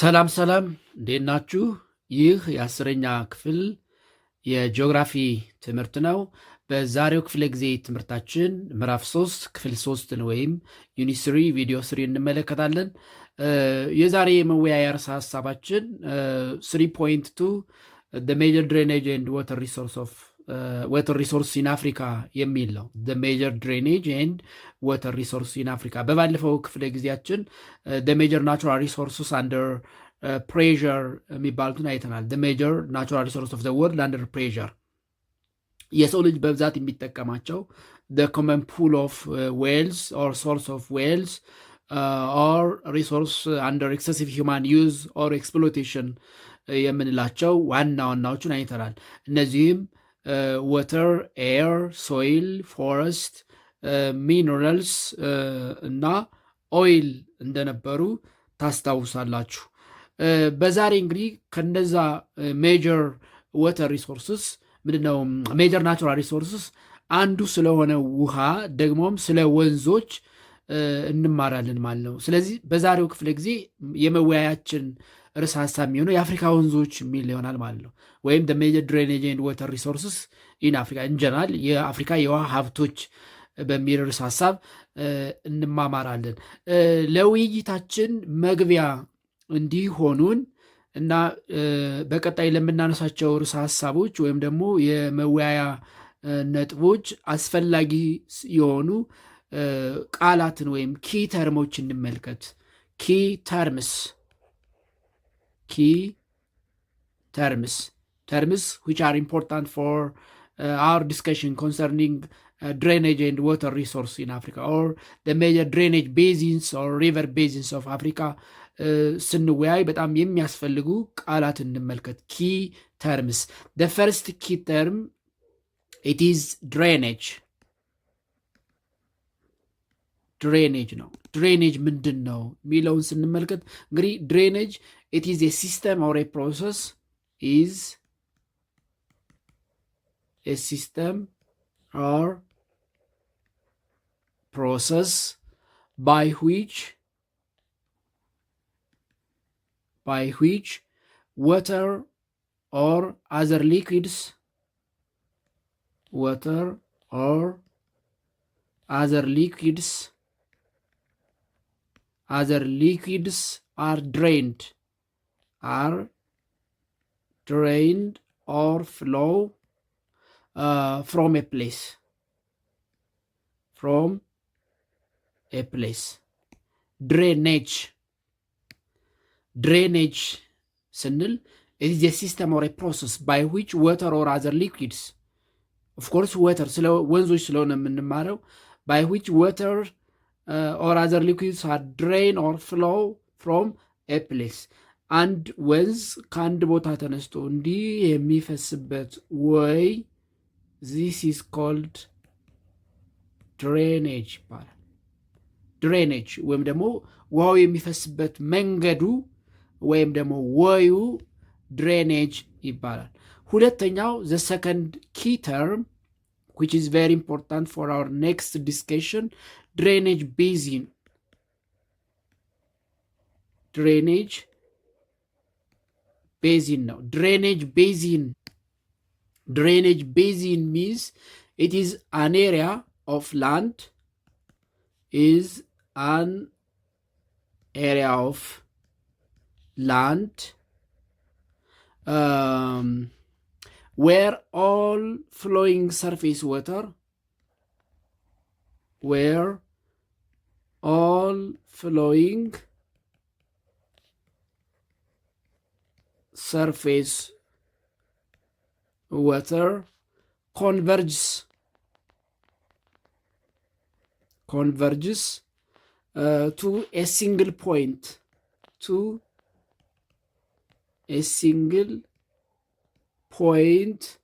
ሰላም ሰላም እንዴት ናችሁ? ይህ የአስረኛ ክፍል የጂኦግራፊ ትምህርት ነው። በዛሬው ክፍለ ጊዜ ትምህርታችን ምዕራፍ 3 ክፍል 3 ወይም ዩኒት 3 ቪዲዮ 3 እንመለከታለን። የዛሬ የመወያያ ርዕሰ ሀሳባችን 3.2 the major drainage and water resource in Africa የሚል ነው። the major drainage and water resource in Africa በባለፈው ክፍለ ጊዜያችን the major natural resources under pressure የሚባሉትን አይተናል። the major natural resources of the world under pressure የሰው ልጅ በብዛት የሚጠቀማቸው the common pool of whales or source of whales or resource under excessive human use or exploitation የምንላቸው ዋና ዋናዎቹን አይተናል። እነዚህም ወተር፣ ኤር፣ ሶይል፣ ፎረስት፣ ሚነራልስ እና ኦይል እንደነበሩ ታስታውሳላችሁ። በዛሬ እንግዲህ ከነዛ ሜጀር ወተር ሪሶርስስ ምንድነው ሜጀር ናቹራል ሪሶርስስ አንዱ ስለሆነ ውሃ ደግሞም ስለ ወንዞች እንማራለን ማለት ነው። ስለዚህ በዛሬው ክፍለ ጊዜ የመወያያችን ርዕሰ ሀሳብ የሚሆነው የአፍሪካ ወንዞች የሚል ይሆናል ማለት ነው። ወይም the major drainage and water resources in Africa in general የአፍሪካ የውሃ ሀብቶች በሚል ርዕሰ ሀሳብ እንማማራለን። ለውይይታችን መግቢያ እንዲሆኑን እና በቀጣይ ለምናነሳቸው ርዕሰ ሀሳቦች ወይም ደግሞ የመወያያ ነጥቦች አስፈላጊ የሆኑ ቃላትን ወይም ኪ ተርሞች እንመልከት። ኪ terms which are important for our discussion concerning drainage and water resource in Africa or the major drainage basins or river basins of Africa ስንወያይ በጣም የሚያስፈልጉ ቃላት እንመልከት። key terms. The first key term, it is drainage ነው። ድሬኔጅ ምንድን ነው የሚለውን ስንመልከት እንግዲህ ድሬኔጅ it is a system or a process by which water or other liquids are drained or flow from a place. Drainage ስንል it is a system or a process by which water or other liquids, of course water ስለ ወንዞች ስለሆነ የምንማረው, by which water or other liquids are drained or flow from a place. አንድ ወንዝ ከአንድ ቦታ ተነስቶ እንዲህ የሚፈስበት ወይ this is called drainage ይባላል። drainage ወይም ደግሞ ውሃው የሚፈስበት መንገዱ ወይም ደግሞ ወዩ drainage ይባላል። ሁለተኛው the second key term which is very important for our next discussion, drainage basin ነው። drainage basin means it is an area of land where all flowing surface water converges to a single point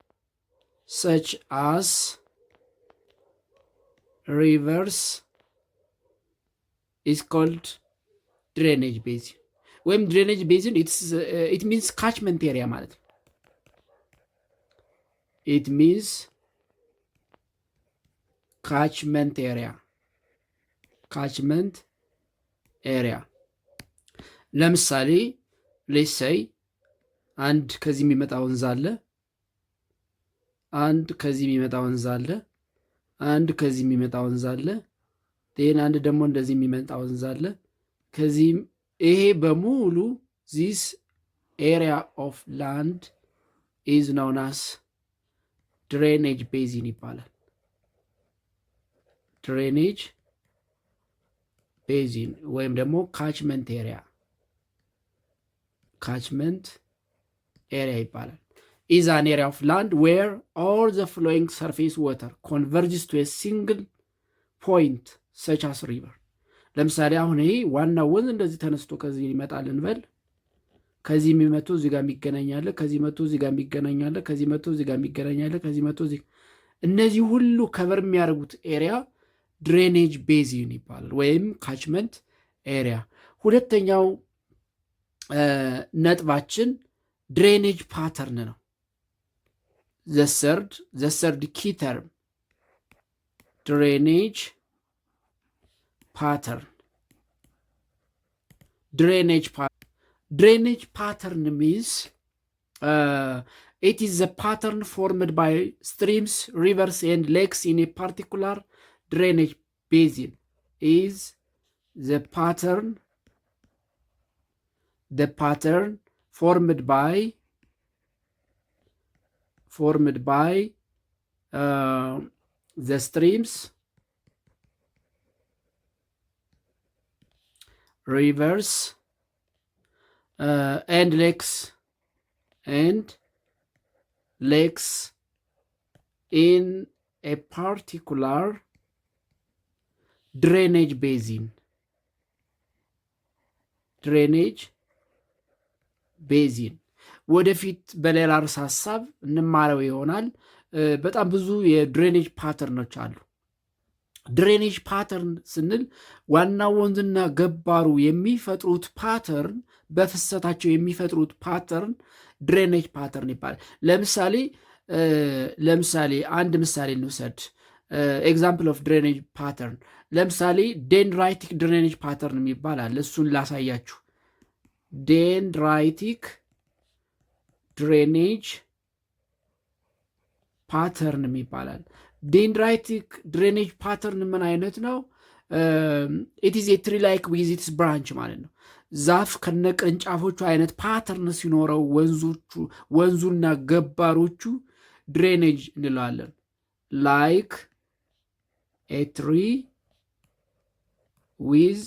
such as rivers is called drainage basin. ወይም drainage basin it means catchment area ማለት ነው። it means catchment area ለምሳሌ ሌትስ ሴይ አንድ ከዚህ የሚመጣ ወንዝ አለ፣ አንድ ከዚህ የሚመጣ ወንዝ አለ፣ አንድ ከዚህ የሚመጣ ወንዝ አለ፣ ጤን አንድ ደግሞ እንደዚህ የሚመጣ ወንዝ አለ። ከዚህም ይሄ በሙሉ ዚስ ኤሪያ ኦፍ ላንድ ኢዝ ናውን አስ ድሬኔጅ ቤዚን ይባላል። ድሬኔጅ ቤዚን ወይም ደግሞ ካችመንት ኤሪያ ይባላል። ኢዝ አን ኤሪያ ኦፍ ላንድ ዌር ኦል ዘ ፍሎዊንግ ሰርፌስ ወተር ኮንቨርጅስ ቱ ሲንግል ፖይንት ሰች አስ ሪቨር። ለምሳሌ አሁን ይሄ ዋናው ወንዝ እንደዚህ ተነስቶ ከዚህ ይመጣል እንበል። ከዚህ የሚመጡ እዚህ ጋር የሚገናኛለ፣ ከዚህ መቶ እዚህ ጋር የሚገናኛለ፣ ከዚህ መቶ እዚህ ጋር የሚገናኛለ፣ ከዚህ መቶ እዚህ። እነዚህ ሁሉ ከቨር የሚያደርጉት ኤሪያ ድሬኔጅ ቤዚን ይባላል ወይም ካችመንት ኤሪያ። ሁለተኛው ነጥባችን ድሬኔጅ ፓተርን ነው። ዘሰርድ ኪ ተርም ድሬኔጅ ፓተርን። ድሬኔጅ ፓተርን ሚንስ it is the pattern formed by streams, rivers and lakes in a particular drainage basin. Is the pattern formed by the streams, rivers and lakes in a particular drainage basin. ወደፊት በሌላ ርዕሰ ሀሳብ እንማረው ይሆናል። በጣም ብዙ የድሬኔጅ ፓተርኖች አሉ። ድሬኔጅ ፓተርን ስንል ዋና ወንዝና ገባሩ የሚፈጥሩት ፓተርን፣ በፍሰታቸው የሚፈጥሩት ፓተርን ድሬኔጅ ፓተርን ይባላል። ለምሳሌ አንድ ምሳሌ እንውሰድ። ኤግዛምፕል ኦፍ ድሬኔጅ ፓተርን ለምሳሌ ዴንድራይቲክ ድሬኔጅ ፓተርን የሚባል አለ። እሱን ላሳያችሁ። ዴንድራይቲክ ድሬኔጅ ፓተርን ይባላል። ዴንድራይቲክ ድሬኔጅ ፓተርን ምን አይነት ነው? ኢት ኢዝ ኤ ትሪ ላይክ ዊዝ ኢትስ ብራንች ማለት ነው። ዛፍ ከነ ቅርንጫፎቹ አይነት ፓተርን ሲኖረው ወንዙና ገባሮቹ ድሬኔጅ እንለዋለን። ላይክ ኤ ትሪ ዊዝ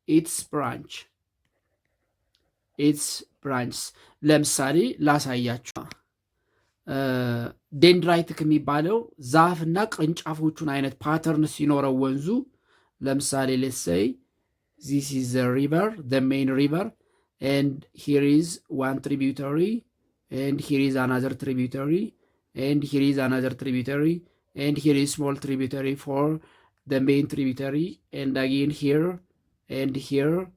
ኢትስ ብራንች። ለምሳሌ ላሳያችሁ። ዴንድራይቲክ የሚባለው ዛፍና ቅርንጫፎቹን አይነት ፓተርን ሲኖረው ወንዙ። ለምሳሌ ሌትስ ሴይ this is the river, the main river, and here is one tributary, and here is another tributary, and here is another tributary, and here is small tributary for the main tributary, and again here, and here,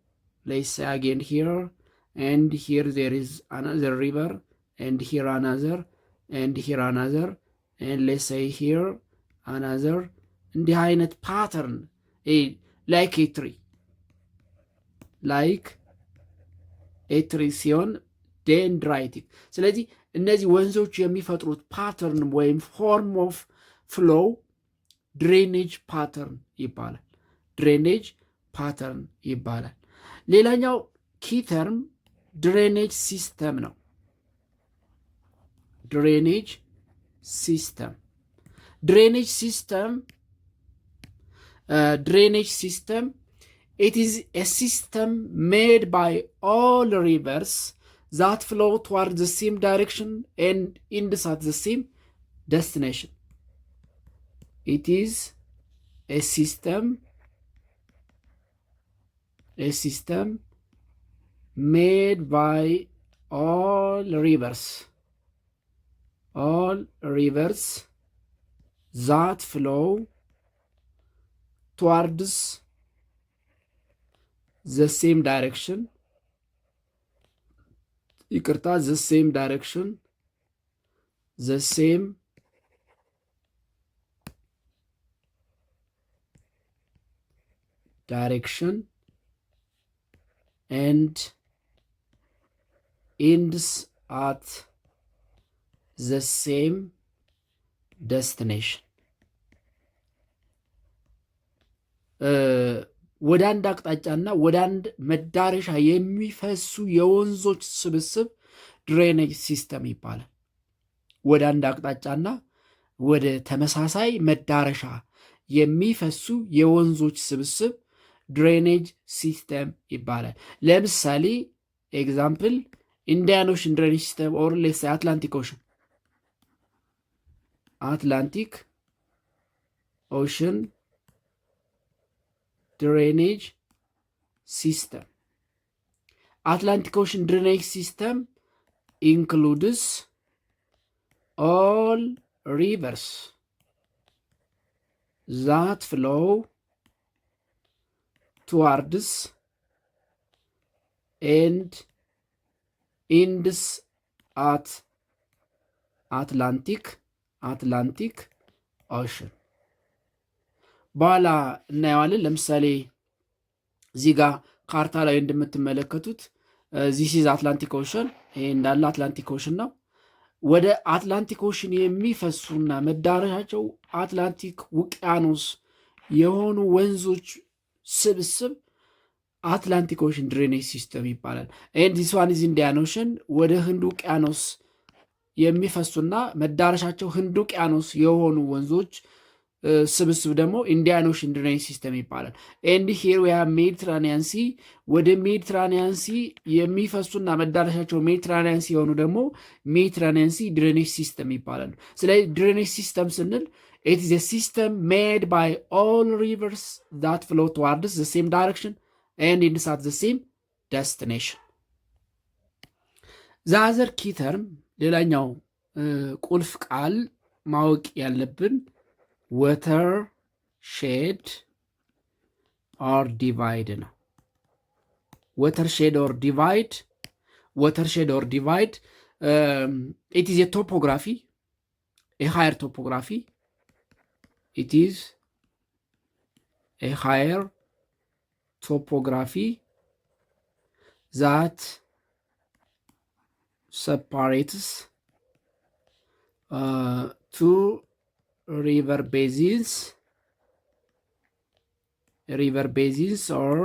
let's say again here, and here there is another river, and here another, and here another, and let's say here another. እንዲህ አይነት ፓተርን ላይክ ኤ ትሪ ሲሆን ዴንድራይቲክ። ስለዚህ እነዚህ ወንዞች የሚፈጥሩት ፓተርን ወይም ፎርም ኦፍ ፍሎው ድሬኔጅ ፓተርን ይባላል። ሌላኛው ኪ ተርም ድሬኔጅ ሲስተም ነው። ድሬኔጅ ሲስተም it is a system made by all rivers that flow toward the same direction and end at the same destination. It is a system made by all rivers that flow towards the same direction. the same direction and ends at the same destination ወደ አንድ አቅጣጫና ወደ አንድ መዳረሻ የሚፈሱ የወንዞች ስብስብ ድሬኔጅ ሲስተም ይባላል። ወደ አንድ አቅጣጫና ወደ ተመሳሳይ መዳረሻ የሚፈሱ የወንዞች ስብስብ ድሬኔጅ ሲስተም ይባላል። ለምሳሌ ኤግዛምፕል ኢንዲያን ኦሽን ድሬኔጅ ሲስተም ኦር ሌትስ አትላንቲክ ኦሽን ድሬኔጅ ሲስተም Atlantic Ocean drainage system includes all rivers that flow towards and ends at Atlantic Ocean በኋላ እናየዋለን። ለምሳሌ እዚህ ጋር ካርታ ላይ እንደምትመለከቱት ዚስ ኢዝ አትላንቲክ ኦሽን፣ ይሄ እንዳለ አትላንቲክ ኦሽን ነው። ወደ አትላንቲክ ኦሽን የሚፈሱና መዳረሻቸው አትላንቲክ ውቅያኖስ የሆኑ ወንዞች ስብስብ አትላንቲክ ኦሽን ድሬኔጅ ሲስተም ይባላል። ኤንድ ዚስ ዋን ኢዝ ኢንዲያን ኦሽን፣ ወደ ህንድ ውቅያኖስ የሚፈሱና መዳረሻቸው ህንድ ውቅያኖስ የሆኑ ወንዞች ስብስብ ደግሞ ኢንዲያን ኦሽን ድሬኔጅ ሲስተም ይባላል። ኤንድ ሂር ዊ ሃቭ ሜዲትራኒያን ሲ፣ ወደ ሜዲትራኒያን ሲ የሚፈሱና መዳረሻቸው ሜዲትራኒያን ሲ የሆኑ ደግሞ ሜዲትራኒያን ሲ ድሬኔጅ ሲስተም ይባላሉ። ስለዚህ ድሬኔጅ ሲስተም ስንል ኢት ኢዝ ኤ ሲስተም ሜድ ባይ ኦል ሪቨርስ ዛት ፍሎ ትዋርድስ ዘ ሴም ዳይሬክሽን ኤንድ ኢንድስ አት ዘ ሴም ደስቲኔሽን። ዘ አዘር ኪ ተርም፣ ሌላኛው ቁልፍ ቃል ማወቅ ያለብን ወተር ሼድ ኦር ዲቫይድ ነው። ወተር ሼድ ኦር ዲቫይድ ኢት ኢዝ ኤ ቶፖግራፊ፣ ኤ ሃየር ቶፖግራፊ። ኢት ኢዝ ኤ ሃየር ቶፖግራፊ ዛት separates two river basins or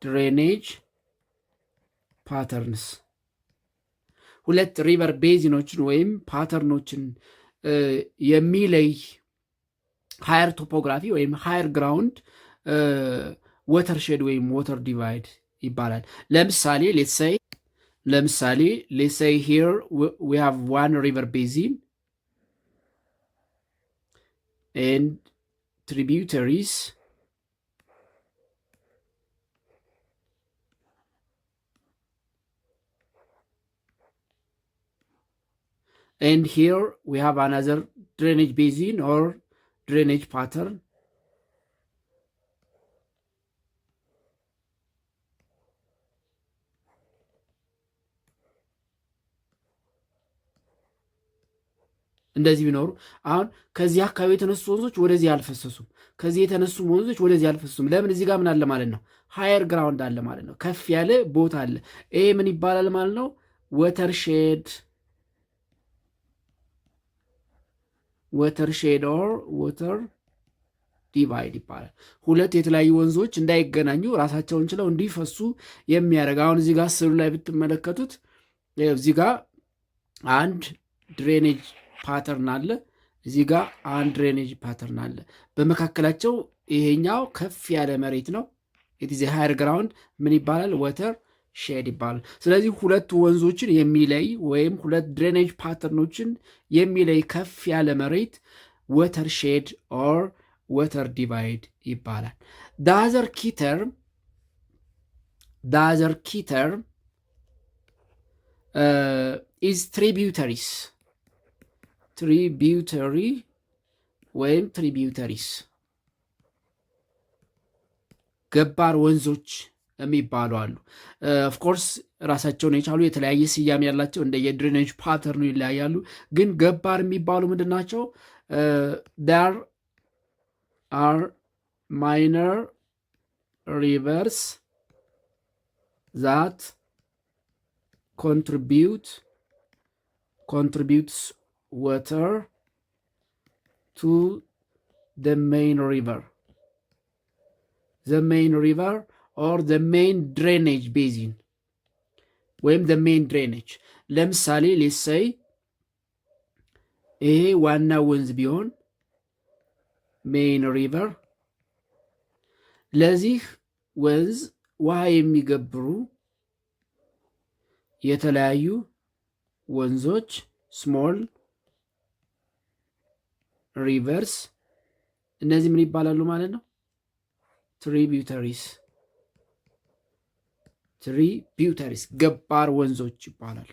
drainage patterns። ሁለት ሪቨር ቤዚኖችን ወይም ፓተርኖችን የሚለይ ሃየር ቶፖግራፊ ወይም ሃየር ግራውንድ ወተር ሼድ ወይም ወተር ዲቫይድ ይባላል። ለምሳሌ let's say here we have one river basin and tributaries, and here we have another drainage basin or drainage pattern. እንደዚህ ቢኖሩ አሁን ከዚህ አካባቢ የተነሱ ወንዞች ወደዚህ አልፈሰሱም፣ ከዚህ የተነሱ ወንዞች ወደዚህ አልፈሰሱም። ለምን? እዚህ ጋር ምን አለ ማለት ነው? ሃየር ግራውንድ አለ ማለት ነው። ከፍ ያለ ቦታ አለ። ይሄ ምን ይባላል ማለት ነው? ወተር ሼድ ኦር ወተር ዲቫይድ ይባላል። ሁለት የተለያዩ ወንዞች እንዳይገናኙ ራሳቸውን ችለው እንዲፈሱ የሚያደርግ። አሁን እዚህ ጋር ስዕሉ ላይ ብትመለከቱት እዚህ ጋር አንድ ድሬኔጅ ፓተርን አለ፣ እዚህ ጋር አንድ ድሬኔጅ ፓተርን አለ። በመካከላቸው ይሄኛው ከፍ ያለ መሬት ነው። ኢትዝ ሃየር ግራውንድ ምን ይባላል? ወተር ሼድ ይባላል። ስለዚህ ሁለት ወንዞችን የሚለይ ወይም ሁለት ድሬኔጅ ፓተርኖችን የሚለይ ከፍ ያለ መሬት ወተር ሼድ ኦር ወተር ዲቫይድ ይባላል። ዳዘር ኪተርም ኢዝ ትሪቢዩተሪ ወይም ትሪቢዩተሪስ ገባር ወንዞች የሚባሉ አሉ። ኦፍኮርስ ራሳቸውን የቻሉ የተለያየ ስያሜ ያላቸው እንደ የድሬኔጅ ፓተርኑ ይለያያሉ። ግን ገባር የሚባሉ ምንድን ናቸው? ዳር አር ማይነር ሪቨርስ ዛት contributes water to the main river or the main drainage basin ወይም the main drainage። ለምሳሌ ሌትሰይ ይሄ ዋና ወንዝ ቢሆን ሜይን ሪቨር፣ ለዚህ ወንዝ ውሃ የሚገብሩ የተለያዩ ወንዞች ስሞል ሪቨርስ፣ እነዚህ ምን ይባላሉ ማለት ነው? ትሪቢዩተሪስ ገባር ወንዞች ይባላሉ።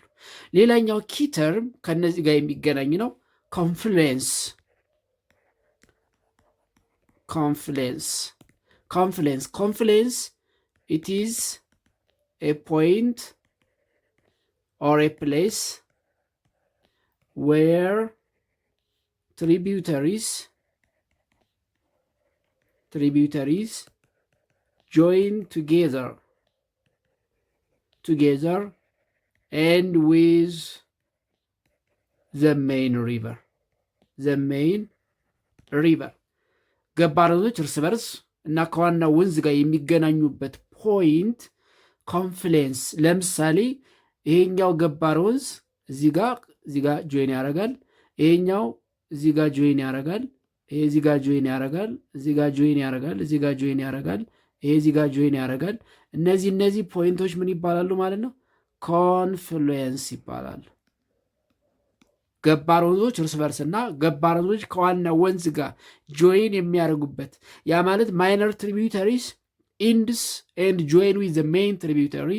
ሌላኛው ኪ ተርም ከነዚህ ጋር የሚገናኝ ነው። ኮንፍሉዌንስ it is a point or a place where tributaries join together and with the main river ገባር ወንዞች እርስ በርስ እና ከዋና ወንዝ ጋር የሚገናኙበት ፖይንት ኮንፍሉዌንስ። ለምሳሌ ይሄኛው ገባር ወንዝ እዚህ ጋር ጆይን ያደርጋል፣ ይሄኛው እዚህ ጋር ጆይን ያደርጋል፣ ይሄ እዚህ ጋር ጆይን ያደርጋል፣ እዚህ ጋር ጆይን ያደርጋል፣ እዚህ ጋር ጆይን ያደርጋል፣ ይሄ እዚህ ጋር ጆይን ያደርጋል። እነዚህ ፖይንቶች ምን ይባላሉ ማለት ነው? ኮንፍሉዌንስ ይባላሉ። ገባር ወንዞች እርስ በርስና ገባር ወንዞች ከዋና ወንዝ ጋር ጆይን የሚያደርጉበት፣ ያ ማለት ማይነር ትሪቢዩተሪስ ኢንድስ ኤንድ ጆይን ዊዝ ዘ ሜይን ትሪቢዩተሪ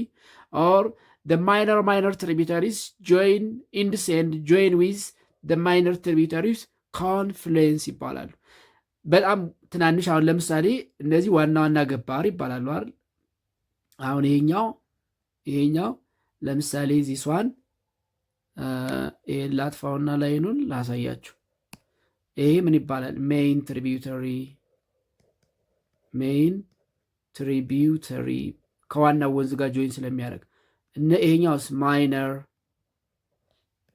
ኦር ዘ ማይነር ትሪቢዩተሪስ ጆይን ኢንድስ ኤንድ ጆይን ዊዝ ዘ ማይነር ትሪቢዩተሪስ ኮንፍሉዌንስ ይባላሉ። በጣም ትናንሽ አሁን ለምሳሌ እነዚህ ዋና ዋና ገባር ይባላሉ አይደል? አሁን ይሄኛው ለምሳሌ ዚስዋን ይሄን ላጥፋውና ላይኑን ላሳያችሁ። ይሄ ምን ይባላል? ሜይን ትሪቢዩተሪ ከዋናው ወንዝ ጋር ጆይን ስለሚያደርግ። ይሄኛውስ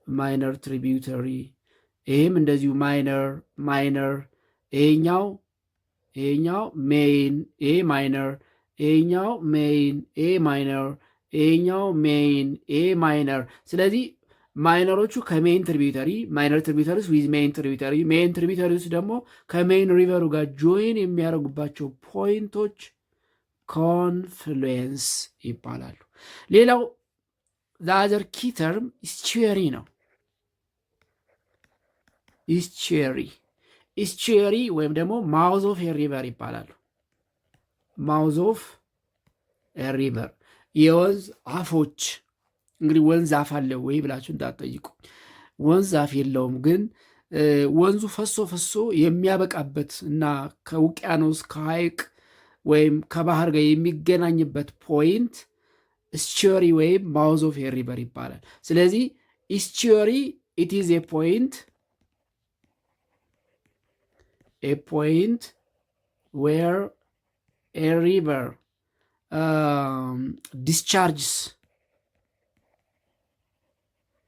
ማይነር ትሪቢዩተሪ፣ ይሄም እንደዚሁ ማይነር። ይሄኛው ሜይን፣ ይሄ ማይነር፣ ይሄኛው ሜይን፣ ይሄ ማይነር፣ ይሄኛው ሜይን፣ ይሄ ማይነር። ስለዚህ ማይነሮቹ ከሜይን ትሪቢዩተሪ፣ ማይነር ትሪቢዩተሪስ ዊዝ ሜይን ትሪቢዩተሪስ ደግሞ ከሜይን ሪቨሩ ጋር ጆይን የሚያደርጉባቸው ፖይንቶች ኮንፍሉዌንስ ይባላሉ። ሌላው ዘአዘር ኪ ተርም ኢስቹዌሪ ነው። ኢስቹዌሪ ወይም ደግሞ ማውዝ ኦፍ ሪቨር ይባላሉ። ማውዝ ኦፍ ሪቨር የወንዝ አፎች። እንግዲህ ወንዝ አፍ አለው ወይ ብላችሁ እንዳትጠይቁ። ወንዝ አፍ የለውም፣ ግን ወንዙ ፈሶ የሚያበቃበት እና ከውቅያኖስ ከሐይቅ ወይም ከባህር ጋር የሚገናኝበት ፖይንት ኢስቹዌሪ ወይም ማውዝ ኦፍ ሪቨር ይባላል። ስለዚህ ኢስቹዌሪ ኢት ኢዝ ኤ ፖይንት ዌር ኤ ሪቨር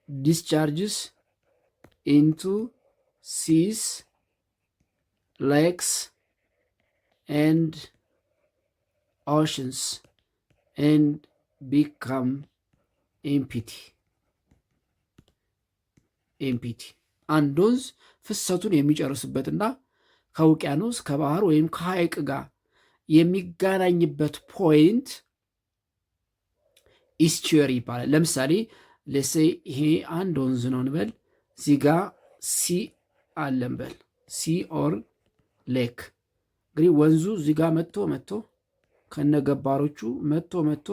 discharges into seas, lakes, and oceans and become empty. አንድ ወንዝ ፍሰቱን የሚጨርስበትና ከውቅያኖስ ከባህር ወይም ከሐይቅ ጋር የሚገናኝበት ፖይንት ኢስቹዌሪ ይባላል። ለምሳሌ ለሴይ ይሄ አንድ ወንዝ ነው እንበል፣ እዚህ ጋ ሲ አለን በል፣ ሲ ኦር ሌክ። እንግዲህ ወንዙ እዚህ ጋ መጥቶ ከነገባሮቹ መጥቶ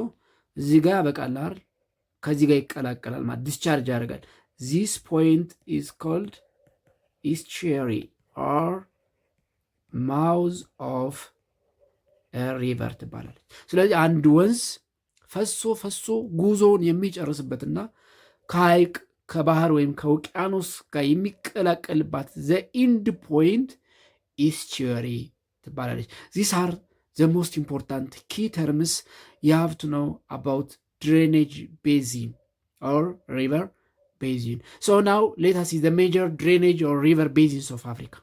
እዚህ ጋ ያበቃል አይደል? ከዚህ ጋር ይቀላቀላል ማለት ዲስቻርጅ ያደርጋል። ዚስ ፖይንት ኢዝ ኮልድ ኢስቹዌሪ ኦር ማውዝ ኦፍ ሪቨር ትባላለች። ስለዚህ አንድ ወንዝ ፈሶ ጉዞውን የሚጨርስበትና ከሐይቅ ከባህር ወይም ከውቅያኖስ ጋር የሚቀላቀልባት ዘ ኢንድ ፖይንት ኢስቹዌሪ ትባላለች። ዚስ አር ዘ ሞስት ኢምፖርታንት ኪ ተርምስ ዩ ሃቭ ቱ ኖው አባውት ድሬኔጅ ቤዚን or river basin. So now let us see the major drainage or river basins of Africa.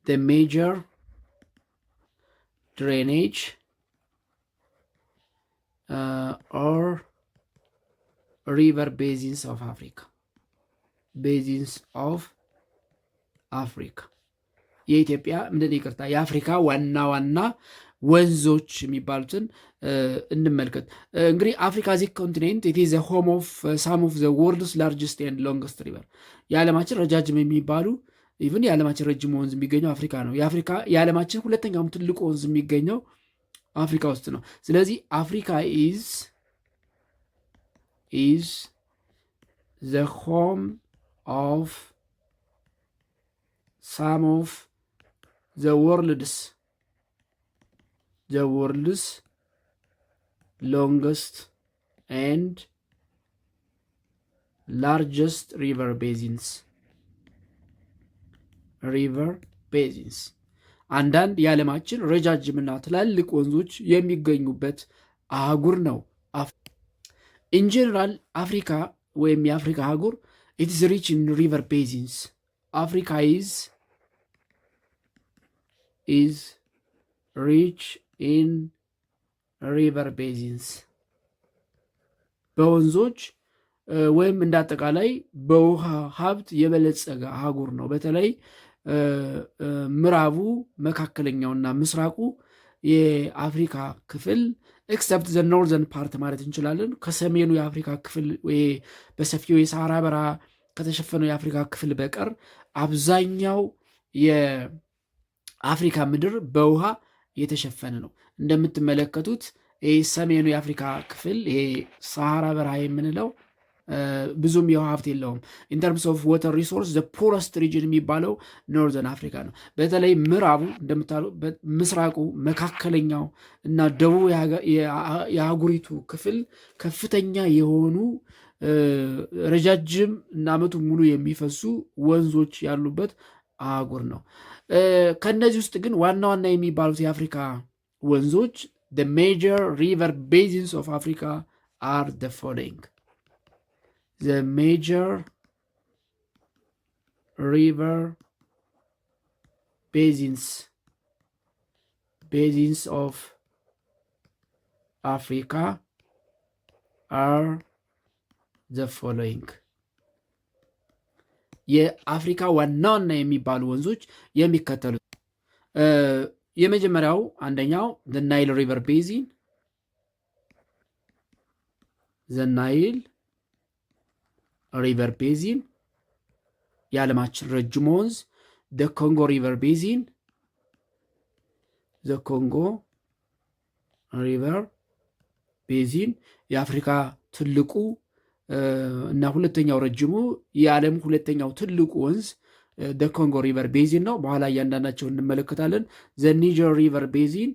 The major drainage or river basins of Africa. Basins of Africa. የኢትዮጵያ ምንድን ይቅርታ የአፍሪካ ዋና ዋና ወንዞች የሚባሉትን እንመልከት። እንግዲህ አፍሪካ ዚ ኮንቲኔንት ኢት ኢዝ ሆም ኦፍ ሳም ኦፍ ዘ ወርልድስ ላርጅስት ኤንድ ሎንግስት ሪቨር። የዓለማችን ረጃጅም የሚባሉ ኢቭን የዓለማችን ረጅም ወንዝ የሚገኘው አፍሪካ ነው። የዓለማችን ሁለተኛውም ትልቁ ወንዝ የሚገኘው አፍሪካ ውስጥ ነው። ስለዚህ አፍሪካ ኢዝ ዘ ሆም ኦፍ ሳም ኦፍ the world's longest and largest river basins. አንዳንድ የዓለማችን ረጃጅምና ትላልቅ ወንዞች የሚገኙበት አህጉር ነው። ኢን ጀነራል አፍሪካ ወይም የአፍሪካ አህጉር it is rich in river basins. አፍሪካ is rich in river basins. በወንዞች ወይም እንዳጠቃላይ በውሃ ሀብት የበለጸገ አህጉር ነው። በተለይ ምዕራቡ፣ መካከለኛውና ምስራቁ የአፍሪካ ክፍል ኤክሰፕት ዘ ኖርዘርን ፓርት ማለት እንችላለን። ከሰሜኑ የአፍሪካ ክፍል በሰፊው የሳራ በረሃ ከተሸፈነው የአፍሪካ ክፍል በቀር አብዛኛው የአፍሪካ ምድር በውሃ የተሸፈነ ነው። እንደምትመለከቱት ሰሜኑ የአፍሪካ ክፍል ይሄ ሳራ በረሃ የምንለው ብዙም የውሃ ሀብት የለውም። ኢንተርምስ ኦፍ ዋተር ሪሶርስ ዘ ፖረስት ሪጅን የሚባለው ኖርዘርን አፍሪካ ነው። በተለይ ምዕራቡ ምስራቁ፣ መካከለኛው እና ደቡብ የአህጉሪቱ ክፍል ከፍተኛ የሆኑ ረጃጅም እና ዓመቱ ሙሉ የሚፈሱ ወንዞች ያሉበት አህጉር ነው። ከእነዚህ ውስጥ ግን ዋና ዋና የሚባሉት የአፍሪካ ወንዞች the major river basins of Africa are the following. The major river basins of Africa are the following. የአፍሪካ ዋና ዋና የሚባሉ ወንዞች የሚከተሉት። የመጀመሪያው አንደኛው the Nile River Basin, the Nile River Basin የዓለማችን ረጅም ወንዝ። the Congo River Basin, the Congo River Basin የአፍሪካ ትልቁ እና ሁለተኛው ረጅሙ የዓለም ሁለተኛው ትልቁ ወንዝ the Congo River Basin ነው። በኋላ እያንዳንዳቸው እንመለከታለን። the Niger River Basin,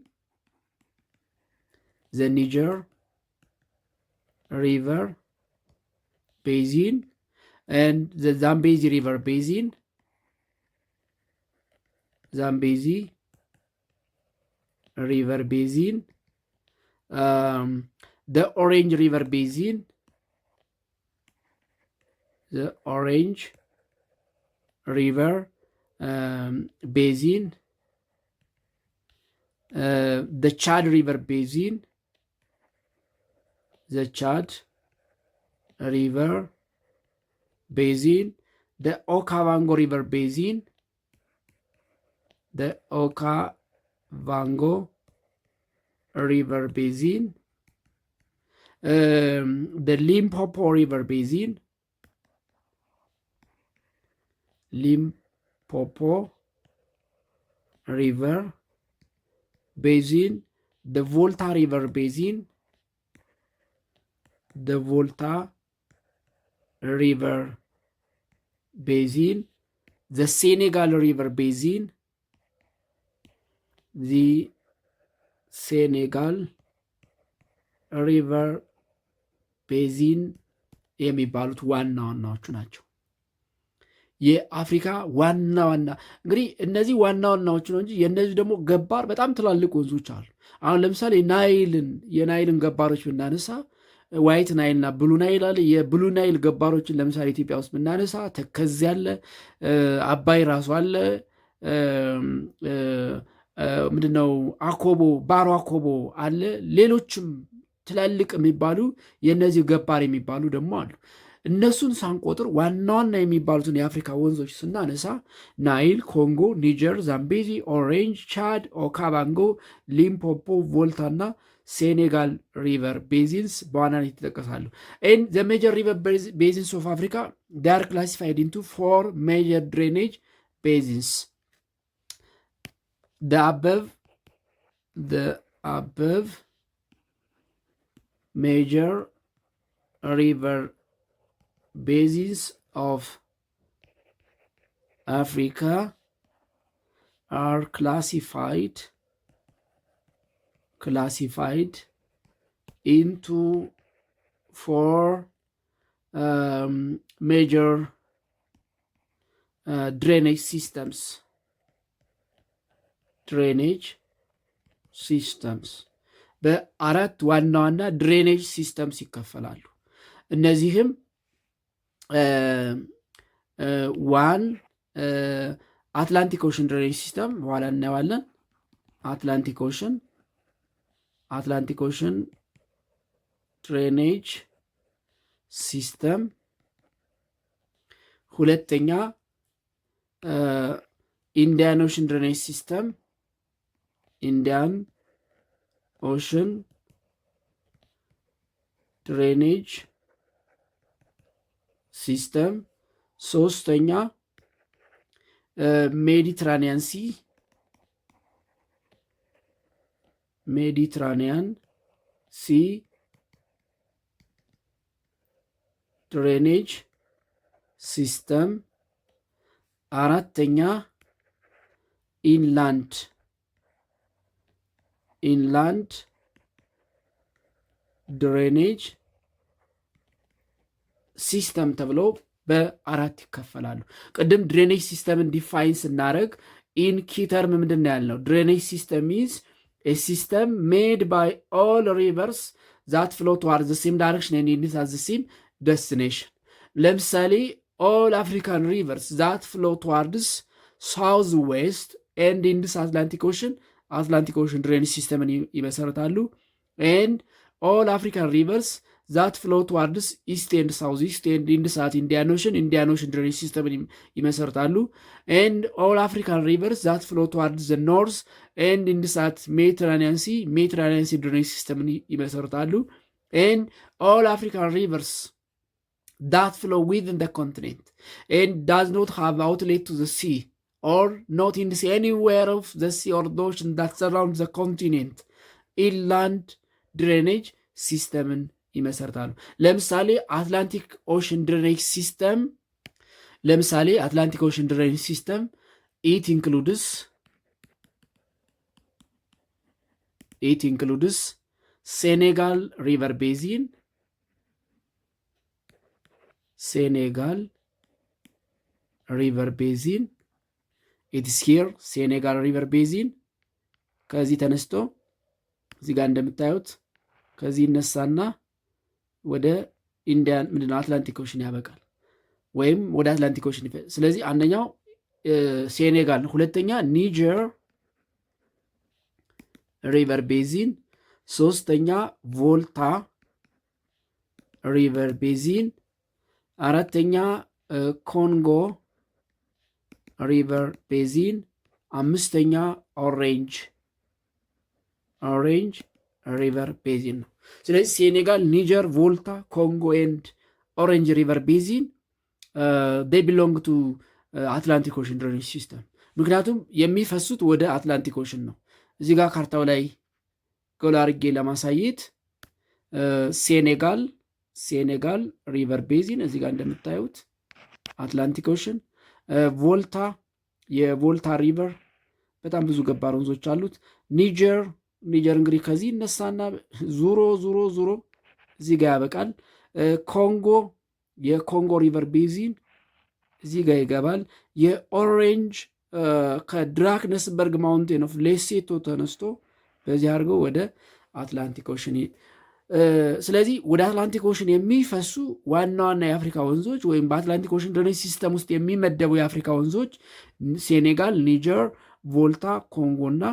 the Niger River Basin and the Zambezi River Basin, Zambezi River Basin, the Orange River Basin, the Orange River Basin, the Chad River Basin, the Chad River Basin, the Okavango River Basin, the Okavango River Basin, the Limpopo River Basin, Limpopo River Basin, the Volta River Basin, the Volta River Basin, the Senegal River Basin, the Senegal River Basin የሚባሉት ዋና ዋናዎቹ ናቸው። የአፍሪካ ዋና ዋና እንግዲህ እነዚህ ዋና ዋናዎቹ ነው እንጂ የእነዚህ ደግሞ ገባር በጣም ትላልቅ ወንዞች አሉ። አሁን ለምሳሌ የናይልን ገባሮች ብናነሳ ዋይት ናይል እና ብሉ ናይል አለ። የብሉ ናይል ገባሮችን ለምሳሌ ኢትዮጵያ ውስጥ ብናነሳ ተከዜ አለ፣ አባይ ራሱ አለ፣ ምንድነው አኮቦ፣ ባሮ አኮቦ አለ። ሌሎችም ትላልቅ የሚባሉ የእነዚህ ገባር የሚባሉ ደግሞ አሉ። እነሱን ሳንቆጥር ዋና ዋና የሚባሉትን የአፍሪካ ወንዞች ስናነሳ ናይል፣ ኮንጎ፣ ኒጀር፣ ዛምቤዚ፣ ኦሬንጅ፣ ቻድ፣ ኦካባንጎ፣ ሊምፖፖ፣ ቮልታ እና ሴኔጋል ሪቨር ቤዚንስ በዋናነት ይጠቀሳሉ። ዘ ሜጀር ሪቨር ቤዚንስ ኦፍ አፍሪካ ዳር ክላሲፋይድ ኢንቱ 4 ሜጀር ድሬኔጅ ቤዚንስ the above major river basins of Africa are classified into 4 major drainage systems በአራት ዋና ዋና ድሬኔጅ ሲስተምስ ይከፈላሉ። እነዚህም ዋን አትላንቲክ ኦሽን ድሬኔጅ ሲስተም በኋላ እናየዋለን። አትላንቲክ ኦሽን ድሬኔጅ ሲስተም፣ ሁለተኛ ኢንዲያን ኦሽን ድሬኔጅ ሲስተም፣ ኢንዲያን ኦሽን ድሬኔጅ ሲስተም፣ ሶስተኛ ሜዲትራኒያን ሲ ድሬኔጅ ሲስተም፣ አራተኛ ኢንላንድ ድሬኔጅ ሲስተም ተብለው በአራት ይከፈላሉ። ቅድም ድሬኔጅ ሲስተምን ዲፋይን ስናደርግ ኢን ኪ ተርም ምንድን ነው ያልነው? ድሬኔጅ ሲስተም ኢዝ ኤ ሲስተም ሜድ ባይ ኦል ሪቨርስ ዛት ፍሎ ቱዋርድ ዘ ሴም ዳይሬክሽን ኤንድ ኢንድ አት ዘ ሴም ደስቲኔሽን። ለምሳሌ ኦል አፍሪካን ሪቨርስ ዛት ፍሎ ቱዋርድስ ሳውዝ ዌስት ኤንድ ኢንድስ አትላንቲክ ኦሽን ድሬኔጅ ሲስተምን ይመሰረታሉ። ኤንድ ኦል አፍሪካን ሪቨርስ ዛት ፍሎ ቱዋርድስ ኢስት ኤንድ ሳውዝ ኢስት ኤንድ ኢንድስ አት ኢንዲያን ኦሽን ድሬኔጅ ሲስተምን ይመሰረታሉ። ኤንድ ኦል አፍሪካን ሪቨርስ ዛት ፍሎ ቱዋርድስ ዘ ኖርዝ ኤንድ ኢንድስ አት ሜዲትራኒያን ሲ ድሬኔጅ ሲስተምን ይመሰረታሉ። ኤንድ ኦል አፍሪካን ሪቨርስ that flow within the continent and does not have outlet to the sea or not in the sea anywhere of the sea or the ocean that surrounds the continent inland drainage ሲስተምን ይመሰርታሉ። ለምሳሌ አትላንቲክ ኦሽን ድሬኔጅ ሲስተም it includes Senegal River Basin, it is here Senegal River Basin። ከዚህ ተነስቶ እዚህ ጋር እንደምታዩት ከዚህ ይነሳና ወደ ኢንዲያን ምንድነው አትላንቲክ ኦሽን ያበቃል፣ ወይም ወደ አትላንቲክ ኦሽን። ስለዚህ አንደኛው ሴኔጋል፣ ሁለተኛ ኒጀር ሪቨር ቤዚን፣ ሶስተኛ ቮልታ ሪቨር ቤዚን፣ አራተኛ ኮንጎ ሪቨር ቤዚን፣ አምስተኛ ኦሬንጅ ሪቨር ቤዚን ነው። ስለዚህ ሴኔጋል፣ ኒጀር፣ ቮልታ፣ ኮንጎ ኤንድ ኦሬንጅ ሪቨር ቤዚን they belong to አትላንቲክ ኦሽን ድሬኔጅ ሲስተም። ምክንያቱም የሚፈሱት ወደ አትላንቲክ ኦሽን ነው። እዚህ ጋር ካርታው ላይ ጎላ አድርጌ ለማሳየት ሴኔጋል ሪቨር ቤዚን እዚህ ጋር እንደምታዩት አትላንቲክ ኦሽን፣ ቮልታ የቮልታ ሪቨር በጣም ብዙ ገባር ወንዞች አሉት። ኒጀር እንግዲህ ከዚህ እነሳና ዙሮ እዚህ ጋር ያበቃል። ኮንጎ የኮንጎ ሪቨር ቤዚን እዚህ ጋር ይገባል። የኦሬንጅ ከድራክነስበርግ ማውንቴን ኦፍ ሌሴቶ ተነስቶ በዚህ አድርገው ወደ አትላንቲክ ኦሽን ስለዚህ ወደ አትላንቲክ ኦሽን የሚፈሱ ዋና ዋና የአፍሪካ ወንዞች ወይም በአትላንቲክ ኦሽን ድሬኔጅ ሲስተም ውስጥ የሚመደቡ የአፍሪካ ወንዞች ሴኔጋል፣ ኒጀር፣ ቮልታ፣ ኮንጎ እና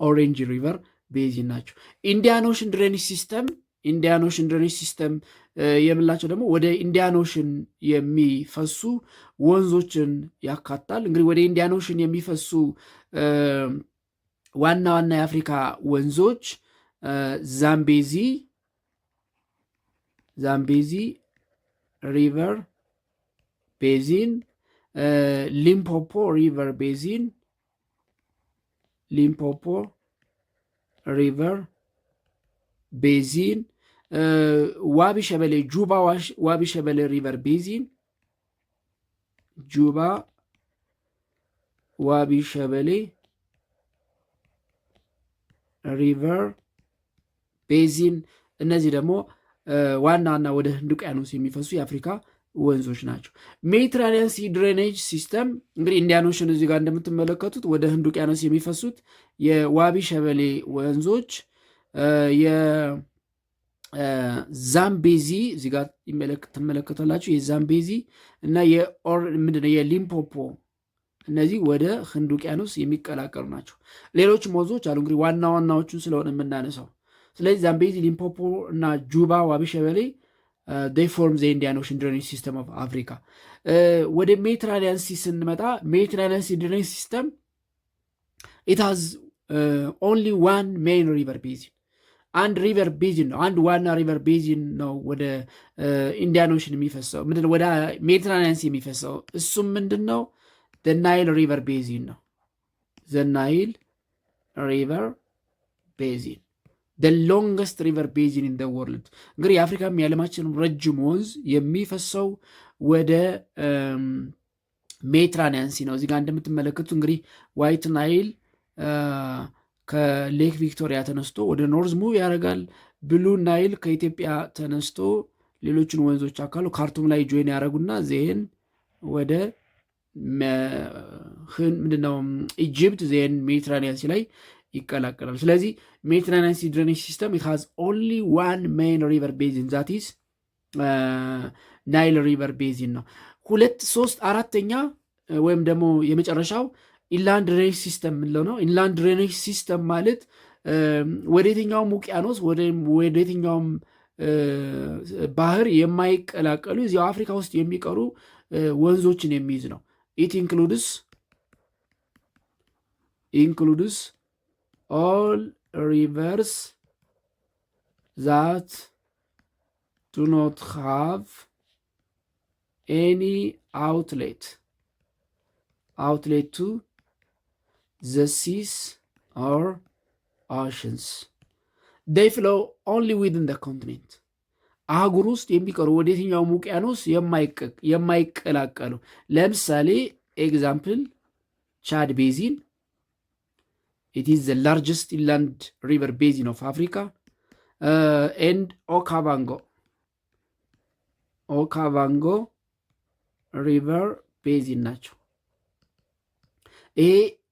ኦሬንጅ ሪቨር ቤዚን ናቸው። ኢንዲያን ኦሽን ድሬኔጅ ሲስተም የምንላቸው ደግሞ ወደ ኢንዲያን ኦሽን የሚፈሱ ወንዞችን ያካታል። እንግዲህ ወደ ኢንዲያን ኦሽን የሚፈሱ ዋና ዋና የአፍሪካ ወንዞች ዛምቤዚ ሪቨር ቤዚን፣ ሊምፖፖ ሪቨር ቤዚን፣ ሊምፖፖ ሪቨር ቤዚን፣ ዋቢ ሸበሌ ጁባ ዋቢ ሸበሌ ሪቨር ቤዚን፣ ጁባ ዋቢ ሸበሌ ሪቨር ቤዚን። እነዚህ ደግሞ ዋና ዋና ወደ ህንድ ውቅያኖስ የሚፈሱ የአፍሪካ ወንዞች ናቸው። ሜዲትራኒያን ሲ ድሬኔጅ ሲስተም እንግዲህ ኢንዲያን ኦሽን እዚህ ጋር እንደምትመለከቱት ወደ ህንድ ውቅያኖስ የሚፈሱት የዋቢ ሸበሌ ወንዞች፣ የዛምቤዚ እዚህ ጋር ትመለከታላችሁ፣ የዛምቤዚ እና ምንድነው የሊምፖፖ እነዚህ ወደ ህንድ ውቅያኖስ የሚቀላቀሉ ናቸው። ሌሎችም ወንዞች አሉ እንግዲህ ዋና ዋናዎቹን ስለሆነ የምናነሳው። ስለዚህ ዛምቤዚ፣ ሊምፖፖ እና ጁባ ዋቢ ሸበሌ they form the Indian Ocean drainage system of Africa. ወደ ሜዲትራኒያን ሲ ስንመጣ ሜዲትራኒያን ሲ drainage system it has only one main river basin. አንድ ሪቨር ቤዚን ነው፣ አንድ ዋና ሪቨር ቤዚን ነው ወደ ኢንዲያን ኦሽን የሚፈሰው ምንድን ነው ወደ ሜዲትራኒያን ሲ የሚፈሰው። እሱም ምንድን ነው? the Nile river basin ነው። the Nile river basin the longest river basin in the world። እንግዲህ የአፍሪካም የዓለማችን ረጅም ወንዝ የሚፈሰው ወደ ሜዲትራኒያን ሲ ነው። እዚጋ እንደምትመለከቱት እንግዲህ ዋይት ናይል ከሌክ ቪክቶሪያ ተነስቶ ወደ ኖርዝ ሙቭ ያደርጋል። ብሉ ናይል ከኢትዮጵያ ተነስቶ ሌሎችን ወንዞች አካሉ ካርቱም ላይ ጆይን ያደረጉና ዜን ወደ ምንድነው ኢጅፕት ዜን ሜዲትራኒያን ሲ ላይ ይቀላቀላል። ስለዚህ ሜዲትራኒያን ሲ ድሬኔጅ ሲስተም it has only one main river basin that is ናይል ሪቨር ቤዚን ነው። 2 3 4ኛ ወይም ደግሞ የመጨረሻው ኢንላንድ ድሬኔጅ ሲስተም ምንለው ነው። ኢንላንድ ድሬኔጅ ሲስተም ማለት ወደ የትኛውም ውቅያኖስ ወደ የትኛውም ባህር የማይቀላቀሉ እዚያው አፍሪካ ውስጥ የሚቀሩ ወንዞችን የሚይዝ ነው። it includes all rivers that do not have any outlet to the seas or oceans. They flow only within the continent. አህጉር ውስጥ የሚቀሩ ወደ የትኛውም ውቅያኖስ የማይቀላቀሉ ለምሳሌ ኤግዛምፕል ቻድ ቤዚን it is the largest inland river basin of Africa and Okavango river basin ናቸው። ይሄ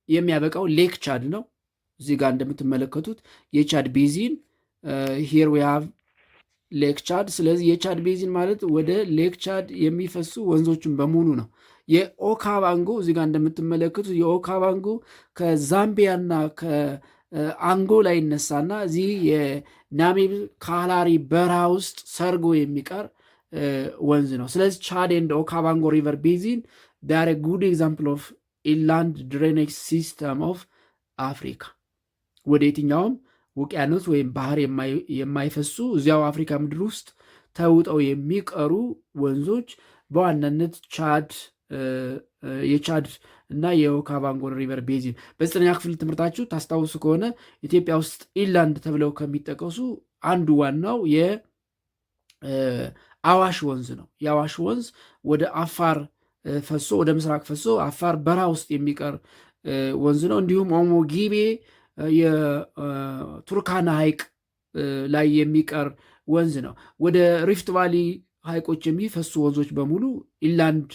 የሚያበቃው ሌክ ቻድ ነው። እዚህ ጋር እንደምትመለከቱት የቻድ ቤዚን here we have ሌክ ቻድ። ስለዚህ የቻድ ቤዚን ማለት ወደ ሌክ ቻድ የሚፈሱ ወንዞችን በሙሉ ነው። የኦካቫንጎ እዚህ ጋር እንደምትመለከቱት የኦካቫንጎ ከዛምቢያና ከአንጎላ ይነሳና እዚህ የናሚብ ካላሪ በረሃ ውስጥ ሰርጎ የሚቀር ወንዝ ነው። ስለዚህ ቻድ ኤንድ ኦካቫንጎ ሪቨር ቤዚን ዳር ጉድ ኤግዛምፕል ኦፍ ኢንላንድ ድሬኔጅ ሲስተም ኦፍ አፍሪካ። ወደ የትኛውም ውቅያኖስ ወይም ባህር የማይፈሱ እዚያው አፍሪካ ምድር ውስጥ ተውጠው የሚቀሩ ወንዞች በዋናነት የቻድ እና የኦካቫንጎ ሪቨር ቤዚን። በ9ኛ ክፍል ትምህርታችሁ ታስታውሱ ከሆነ ኢትዮጵያ ውስጥ ኢንላንድ ተብለው ከሚጠቀሱ አንዱ ዋናው የአዋሽ ወንዝ ነው። የአዋሽ ወንዝ ወደ አፋር ፈሶ ወደ ምስራቅ ፈሶ አፋር በረሃ ውስጥ የሚቀር ወንዝ ነው። እንዲሁም ኦሞ ጊቤ የቱርካና ሐይቅ ላይ የሚቀር ወንዝ ነው። ወደ ሪፍት ቫሊ ሐይቆች የሚፈሱ ወንዞች በሙሉ ኢንላንድ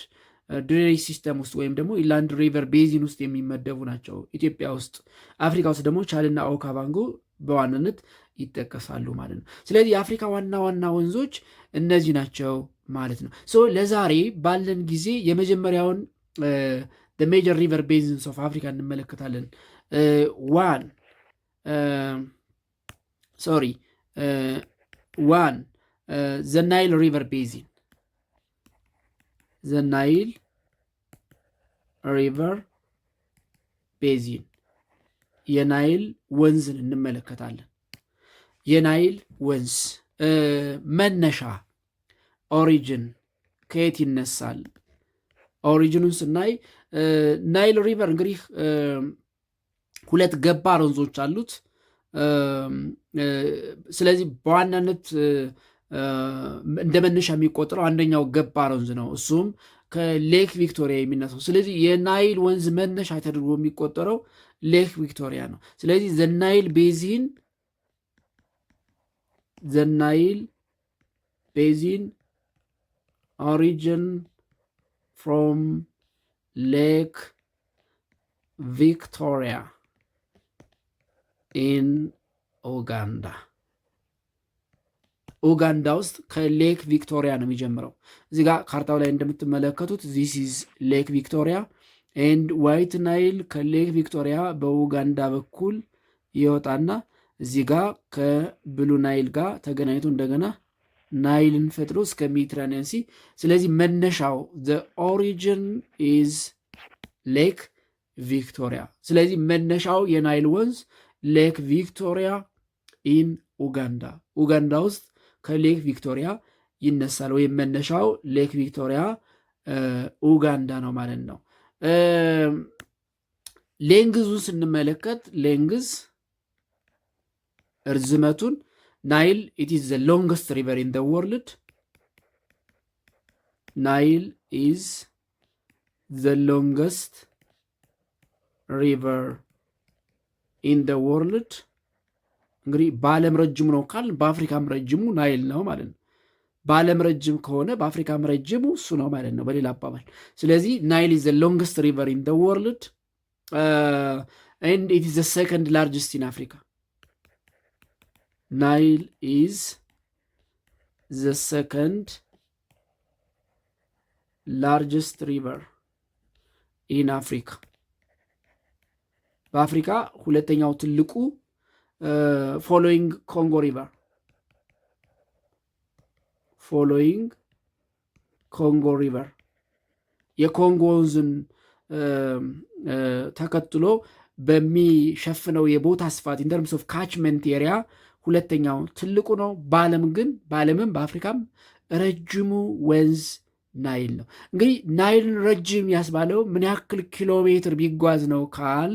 ድሬኔጅ ሲስተም ውስጥ ወይም ደግሞ ኢንላንድ ሪቨር ቤዚን ውስጥ የሚመደቡ ናቸው ኢትዮጵያ ውስጥ። አፍሪካ ውስጥ ደግሞ ቻድና ኦካቫንጎ በዋናነት ይጠቀሳሉ ማለት ነው። ስለዚህ የአፍሪካ ዋና ዋና ወንዞች እነዚህ ናቸው ማለት ነው። ለዛሬ ባለን ጊዜ የመጀመሪያውን ሜጀር ሪቨር ቤዝንስ ኦፍ አፍሪካ እንመለከታለን። ዋን ዘ ናይል ሪቨር ቤዚን ናይል ሪቨር ቤዚን የናይል ወንዝን እንመለከታለን። የናይል ወንዝ መነሻ ኦሪጅን ከየት ይነሳል? ኦሪጅኑን ስናይ ናይል ሪቨር እንግዲህ ሁለት ገባር ወንዞች አሉት። ስለዚህ በዋናነት እንደ መነሻ የሚቆጠረው አንደኛው ገባር ወንዝ ነው። እሱም ከሌክ ቪክቶሪያ የሚነሳው። ስለዚህ የናይል ወንዝ መነሻ ተደርጎ የሚቆጠረው ሌክ ቪክቶሪያ ነው። ስለዚህ ዘናይል ቤዚን ኦሪጅን ፍሮም ሌክ ቪክቶሪያ ኢን ኡጋንዳ። ኡጋንዳ ውስጥ ከሌክ ቪክቶሪያ ነው የሚጀምረው። እዚህ ጋር ካርታው ላይ እንደምትመለከቱት ዚስ ኢዝ ሌክ ቪክቶሪያ ኤንድ ዋይት ናይል ከሌክ ቪክቶሪያ በኡጋንዳ በኩል ይወጣና እዚህ ጋር ከብሉ ናይል ጋር ተገናኝቶ እንደገና ናይልን ፈጥሮ እስከ ሜዲትራኒያን ሲ። ስለዚህ መነሻው ዘ ኦሪጅን ኢዝ ሌክ ቪክቶሪያ። ስለዚህ መነሻው የናይል ወንዝ ሌክ ቪክቶሪያ ኢን ኡጋንዳ ውስጥ ከሌክ ቪክቶሪያ ይነሳል፣ ወይም መነሻው ሌክ ቪክቶሪያ ኡጋንዳ ነው ማለት ነው። ሌንግዙን ስንመለከት ሌንግዝ እርዝመቱን ናይል ኢት ኢዝ ዘ ሎንገስት ሪቨር ኢን ዘ ወርልድ። ናይል ኢዝ ዘ ሎንገስት ሪቨር ኢን ዘ ወርልድ። እንግዲህ በዓለም ረጅሙ ነው ካል በአፍሪካም ረጅሙ ናይል ነው ማለት ነው። በዓለም ረጅም ከሆነ በአፍሪካም ረጅሙ እሱ ነው ማለት ነው በሌላ አባባል። ስለዚህ ናይል ኢዝ ዘ ሎንገስት ሪቨር ኢን ዘ ወርልድ ኤንድ ኢት ኢዝ ዘ ሰከንድ ላርጅስት ኢን አፍሪካ። ናይል ኢዝ ዘ ሰከንድ ላርጅስት ሪቨር ኢን አፍሪካ። በአፍሪካ ሁለተኛው ትልቁ ፎሎዊንግ ኮንጎ ሪቨር የኮንጎ ወንዝን ተከትሎ በሚሸፍነው የቦታ ስፋት ኢንተርምስ ኦፍ ካችመንት ኤሪያ ሁለተኛው ትልቁ ነው። በዓለምም በአፍሪካም ረጅሙ ወንዝ ናይል ነው። እንግዲህ ናይልን ረጅም ያስባለው ምን ያክል ኪሎ ሜትር ቢጓዝ ነው ካል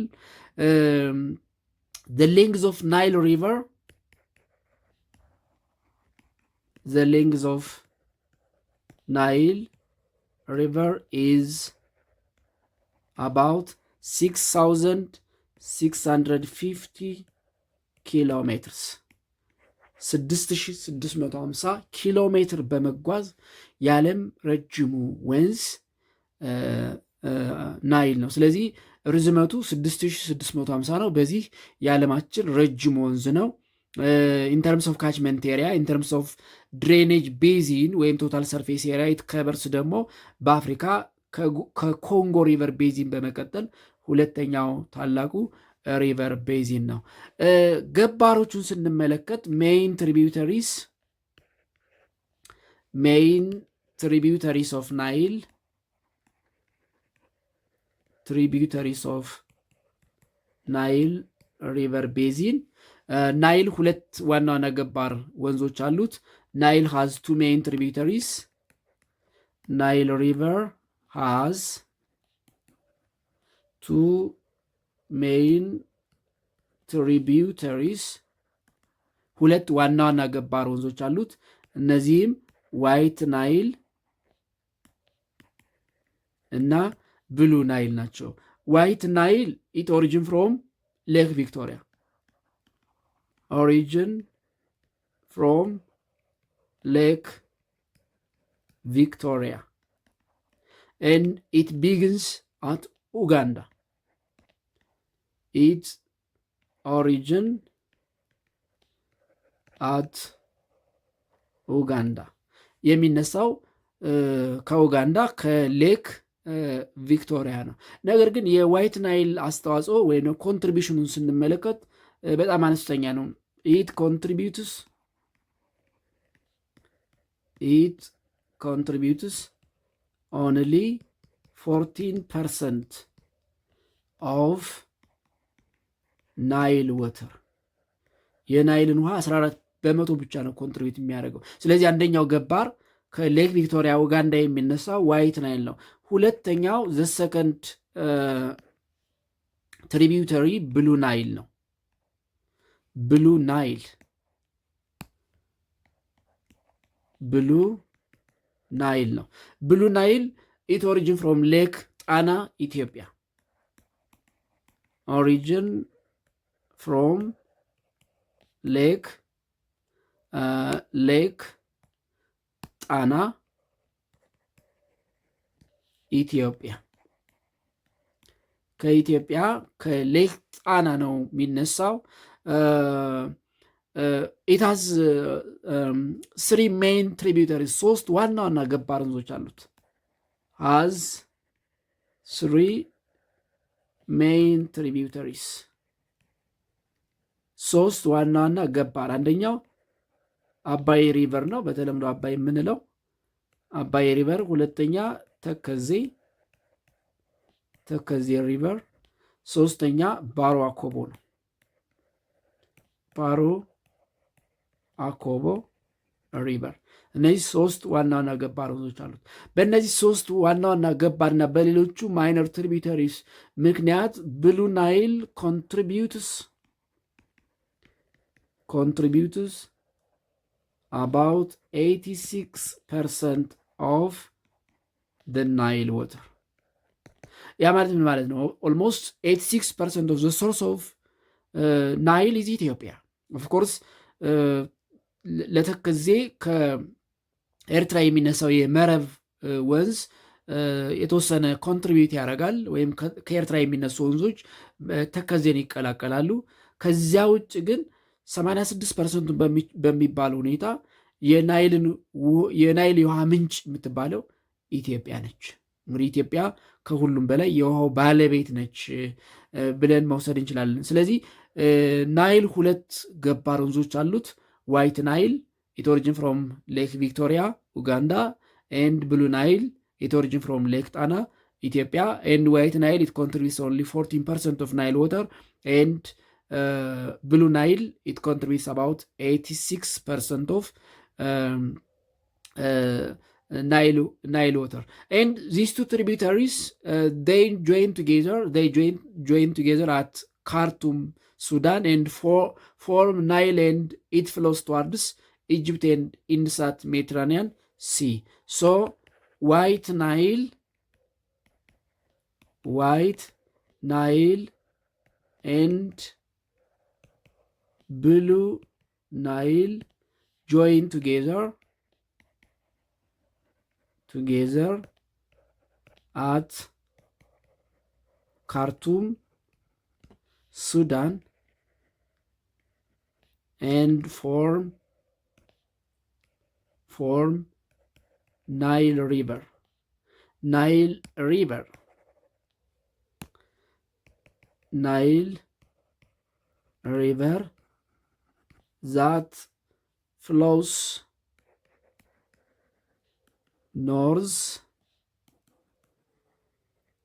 the length of Nile River is about 6,650 kilometers 6650 ኪሎ ሜትር በመጓዝ የዓለም ረጅሙ ወንዝ ናይል ነው። ስለዚህ ርዝመቱ 6650 ነው። በዚህ የዓለማችን ረጅም ወንዝ ነው። ኢንተርምስ ኦፍ ካችመንት ኤሪያ፣ ኢንተርምስ ኦፍ ድሬኔጅ ቤዚን ወይም ቶታል ሰርፌስ ኤሪያ ኢት ከቨርስ ደግሞ በአፍሪካ ከኮንጎ ሪቨር ቤዚን በመቀጠል ሁለተኛው ታላቁ ሪቨር ቤዚን ነው። ገባሮቹን ስንመለከት ሜይን ትሪቢዩተሪስ ኦፍ ናይል ሪቨር ቤዚን። ናይል ሁለት ዋና ዋና ገባር ወንዞች አሉት። ናይል ሃዝ ቱ ሜይን ትሪቢዩተሪስ። ናይል ሪቨር ሃዝ ቱ ሜይን ትሪቢዩተሪስ፣ ሁለት ዋና ዋና ገባር ወንዞች አሉት። እነዚህም ዋይት ናይል እና ብሉ ናይል ናቸው። ዋይት ናይል ኢት ኦሪጂን ፍሮም ሌክ ቪክቶሪያ and it begins at Uganda. Its origin አት ኡጋንዳ የሚነሳው ከኡጋንዳ ከሌክ ቪክቶሪያ ነው። ነገር ግን የዋይት ናይል አስተዋጽኦ ወይም ኮንትሪቢሽኑን ስንመለከት በጣም አነስተኛ ነው። ኢት ኮንትሪቢዩትስ ኦንሊ 14% ኦፍ ናይል ወተር የናይልን ውሃ 14 በመቶ ብቻ ነው ኮንትሪቢዩት የሚያደርገው። ስለዚህ አንደኛው ገባር ከሌክ ቪክቶሪያ ኡጋንዳ የሚነሳው ዋይት ናይል ነው። ሁለተኛው ዘ ሰከንድ ትሪቢዩተሪ ብሉ ናይል ነው። ብሉ ናይል ነው። ብሉ ናይል ኢት ኦሪጂን ፍሮም ሌክ ጣና ኢትዮጵያ። ኦሪጂን ፍሮም ሌክ ጣና ኢትዮጵያ። ከኢትዮጵያ ከሌክ ጣና ነው የሚነሳው። ኢት ሃዝ 3 ሜይን ትሪቢዩተሪስ 3 ዋና ዋና ገባር ወንዞች አሉት። ሃዝ 3 ሜይን ትሪቢዩተሪስ 3 ዋና ዋና ገባር። አንደኛው አባይ ሪቨር ነው፣ በተለምዶ አባይ የምንለው አባይ ሪቨር። ሁለተኛ ተከዜ ሪቨር። ሶስተኛ ባሮ አኮቦ ነው። ባሮ አኮቦ ሪቨር። እነዚህ 3 ዋና ዋና ገባር ወንዞች አሉት። በእነዚህ 3 ዋና ዋና ገባርና በሌሎቹ ማይነር ትሪቢዩተሪስ ምክንያት ብሉ ናይል contributes about 86% of the Nile water. ያ ማለት ምን ማለት ነው? ኦልሞስት 86% of the source of ናይል is ኢትዮጵያ። ኦፍኮርስ ለተከዜ ከኤርትራ የሚነሳው የመረብ ወንዝ የተወሰነ ኮንትሪቢዩት ያደርጋል፣ ወይም ከኤርትራ የሚነሱ ወንዞች ተከዜን ይቀላቀላሉ። ከዚያ ውጭ ግን 86% በሚባል ሁኔታ የናይል የውሃ ምንጭ የምትባለው ኢትዮጵያ ነች። እንግዲህ ኢትዮጵያ ከሁሉም በላይ የውሃው ባለቤት ነች ብለን መውሰድ እንችላለን። ስለዚህ ናይል 2 ገባር ወንዞች አሉት። ዋይት ናይል ኢት ኦሪጂን ፍሮም ሌክ ቪክቶሪያ ኡጋንዳ፣ ኤንድ ብሉ ናይል ኢት ኦሪጂን ፍሮም ሌክ ጣና ኢትዮጵያ፣ ኤንድ ዋይት ናይል ኢት ኮንትሪቢዩትስ ኦንሊ 14% ኦፍ ናይል ዋተር ኤንድ Blue Nile, it contributes about 86% of Nile water. And these 2 tributaries, they join together at Khartoum, Sudan, and form Nile, and it flows towards Egypt and in the South Mediterranean Sea. So White Nile and Blue Nile join together at Khartoum, Sudan, and form Nile River. Nile River that flows north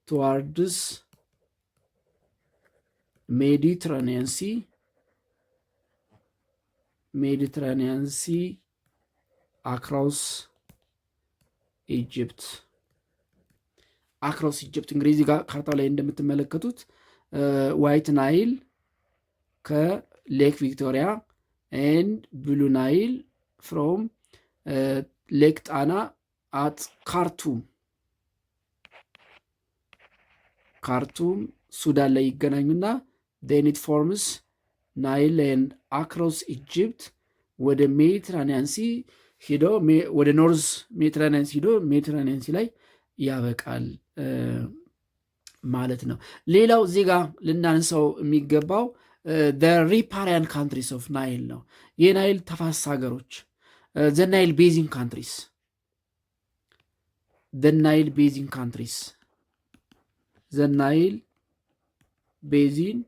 towards Mediterranean Sea across Egypt. እንግዲህ እዚህ ጋር ካርታው ላይ እንደምትመለከቱት ዋይት ናይል ከሌክ ቪክቶሪያ and Blue Nile from Lake Tana at Khartoum ሱዳን ላይ ይገናኙና then it forms Nile and across Egypt ወደ ሜዲትራኒያን ሲ ሄዶ ወደ ኖርዝ ሜዲትራኒያን ሲ ሄዶ ሜዲትራኒያን ሲ ላይ ያበቃል ማለት ነው። ሌላው እዚህ ጋር ልናነሳው የሚገባው ሪፓሪያን ካንትሪስ ኦፍ ናይል ነው። የናይል ተፋሰስ ሀገሮች ዘ ናይል ቤዚን ካንትሪስ ዘ ናይል ቤዚን ካንትሪስ ዘ ናይል ቤዚን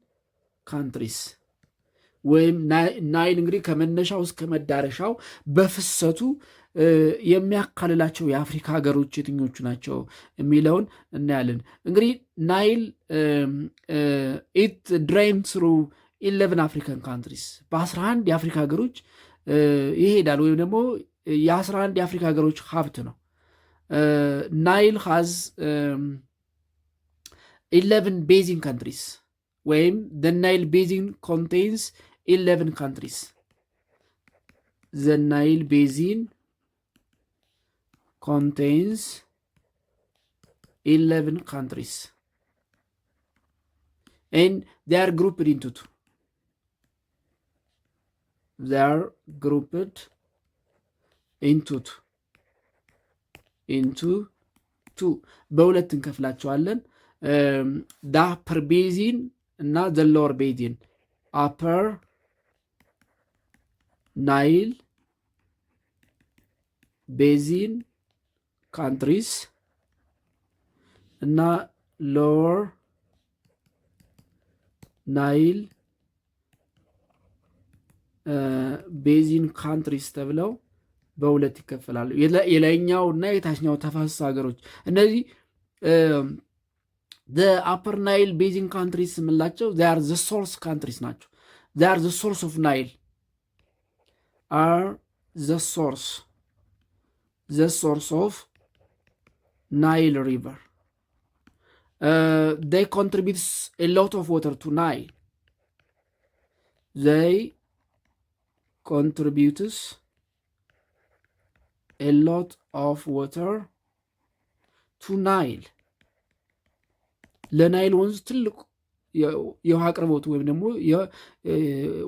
ካንትሪስ ወይም ናይል እንግዲህ ከመነሻው እስከ መዳረሻው በፍሰቱ የሚያካልላቸው የአፍሪካ ሀገሮች የትኞቹ ናቸው የሚለውን እናያለን። እንግዲህ ናይል ኢት ድሬን ስሩ 11 አፍሪካን ካንትሪስ በ11 የአፍሪካ ሀገሮች ይሄዳል፣ ወይም ደግሞ የ11 የአፍሪካ ሀገሮች ሀብት ነው። ናይል ሃዝ 11 ቤዚን ካንትሪስ ወይም the Nile Basin contains 11 countries. The Nile Basin contains 11 countries and they are grouped into two. They are grouped into two. በሁለት እንከፍላቸዋለን። the upper basin እና the lower basin, upper Nile basin countries እና lower Nile basin countries ተብለው በሁለት ይከፈላሉ። የላይኛው እና የታችኛው ተፋሰስ ሀገሮች እነዚህ the upper Nile basin countries የምንላቸው they are the source countries ናቸው። they are the source of Nile, are the source of Nile river. They contribute a lot of water to Nile. They contribute a lot of water to Nile. ለናይል ወንዝ ትልቅ የውሃ አቅርቦት ወይም ደግሞ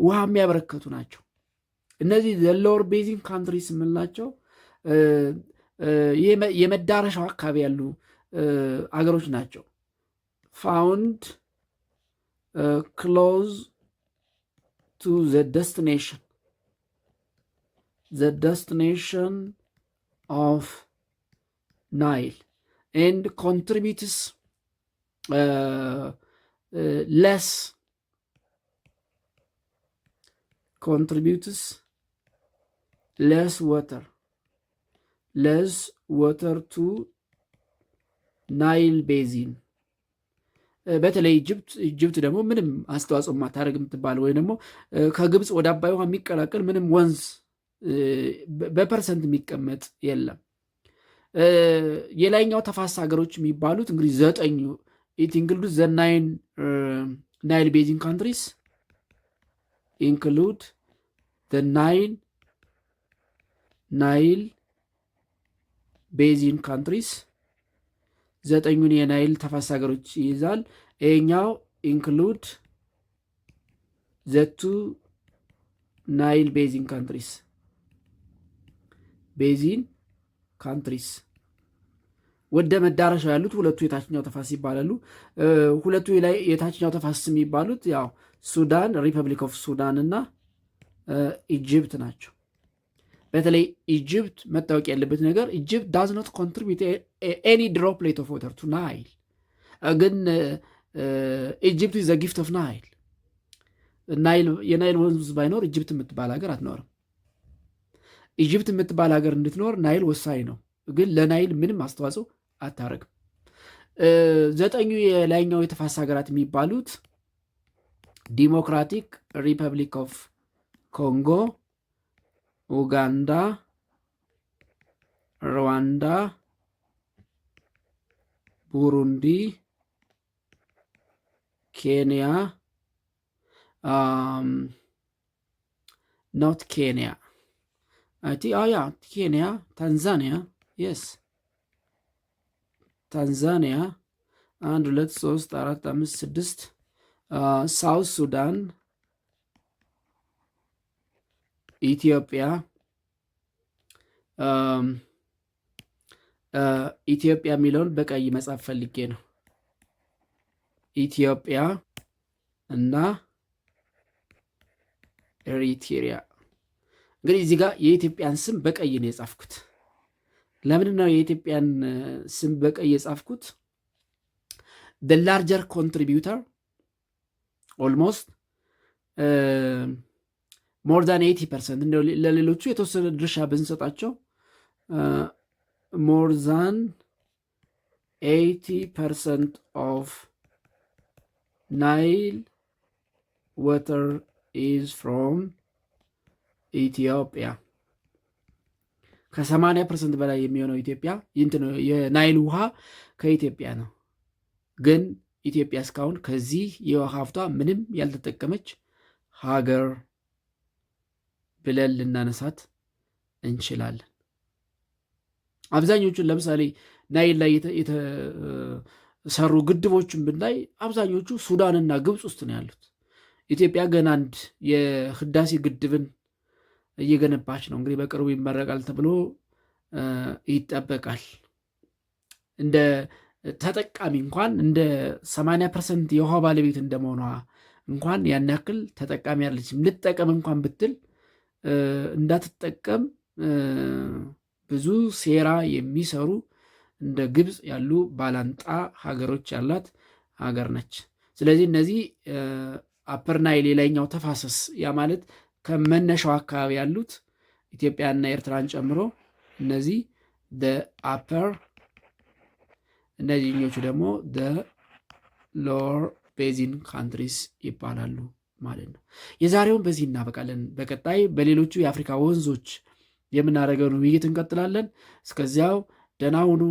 ውሃ የሚያበረከቱ ናቸው። እነዚህ ሎወር ቤዚን ካንትሪስ የምንላቸው የመዳረሻው አካባቢ ያሉ አገሮች ናቸው። ፋውንድ ክሎዝ ቱ ዘ ደስቲኔሽን ኦፍ ናይል ኤንድ ኮንትሪቢዩትስ less water to ናይል ቤዚን። በተለይ ኢጅፕት ደግሞ ምንም አስተዋጽኦ ማታደርግ የምትባል ወይ ደግሞ ከግብፅ ወደ አባይ ውሃ የሚቀላቀል ምንም ወንዝ በፐርሰንት የሚቀመጥ የለም። የላይኛው ተፋሰስ ሀገሮች የሚባሉት እንግዲህ 9 it includes the 9 Nile basin countries, include the 9 Nile basin countries 9ኙን የናይል ተፋሰስ ሀገሮች ይይዛል። ይሄኛው include the 2 Nile basin countries ወደ መዳረሻው ያሉት ሁለቱ የታችኛው ተፋሰስ ይባላሉ። ሁለቱ የታችኛው ተፋሰስ የሚባሉት ያው ሱዳን፣ ሪፐብሊክ ኦፍ ሱዳን እና ኢጅፕት ናቸው። በተለይ ኢጅፕት መታወቅ ያለበት ነገር ኢጅፕት ዳዝ ኖት ኮንትሪቢዩት ኤኒ ድሮፕሌት ኦፍ ዋተር ቱ ናይል፣ ግን ኢጅፕት ኢዝ ዘ ጊፍት ኦፍ ናይል። የናይል ወንዝ ባይኖር ኢጅፕት የምትባል ሀገር አትኖርም። ኢጅፕት የምትባል ሀገር እንድትኖር ናይል ወሳኝ ነው፣ ግን ለናይል ምንም አስተዋጽኦ አታረግም። 9ኙ የላይኛው የተፋሰስ ሀገራት የሚባሉት ዲሞክራቲክ ሪፐብሊክ ኦፍ ኮንጎ፣ ኡጋንዳ፣ ሩዋንዳ፣ ቡሩንዲ፣ ኬንያ ኖት ኬንያ ኬንያ፣ ታንዛኒያ የስ ታንዛኒያ 1 2 3 4 5 6 ሳውት ሱዳን፣ ኢትዮጵያ ኢትዮጵያ የሚለውን በቀይ መጻፍ ፈልጌ ነው። ኢትዮጵያ እና ኤሪትሪያ። እንግዲህ እዚህ ጋር የኢትዮጵያን ስም በቀይ ነው የጻፍኩት። ለምንድን ነው የኢትዮጵያን ስም በቀይ የጻፍኩት? the larger contributor almost more than 80%, እንደው ለሌሎቹ የተወሰነ ድርሻ ብንሰጣቸው more than 80% of Nile water is from ኢትዮጵያ። ከ80% በላይ የሚሆነው ኢትዮጵያ የናይል ውሃ ከኢትዮጵያ ነው። ግን ኢትዮጵያ እስካሁን ከዚህ የውሃ ሀብቷ ምንም ያልተጠቀመች ሀገር ብለን ልናነሳት እንችላለን። አብዛኞቹን ለምሳሌ ናይል ላይ የተሰሩ ግድቦችን ብናይ አብዛኞቹ ሱዳንና ግብፅ ውስጥ ነው ያሉት። ኢትዮጵያ ገና አንድ የህዳሴ ግድብን እየገነባች ነው። እንግዲህ በቅርቡ ይመረቃል ተብሎ ይጠበቃል። እንደ ተጠቃሚ እንኳን እንደ 80% የውሃ ባለቤት እንደመሆኗ እንኳን ያን ያክል ተጠቃሚ ያለችም። ልጠቀም እንኳን ብትል እንዳትጠቀም ብዙ ሴራ የሚሰሩ እንደ ግብፅ ያሉ ባላንጣ ሀገሮች ያላት ሀገር ነች። ስለዚህ እነዚህ አፐር ናይል የላይኛው ተፋሰስ ያ ማለት ከመነሻው አካባቢ ያሉት ኢትዮጵያና ኤርትራን ጨምሮ እነዚህ አፐር፣ እነዚህኞቹ ደግሞ ሎወር ቤዚን ካንትሪስ ይባላሉ ማለት ነው። የዛሬውን በዚህ እናበቃለን። በቀጣይ በሌሎቹ የአፍሪካ ወንዞች የምናደርገውን ውይይት እንቀጥላለን። እስከዚያው ደህና ሁኑ።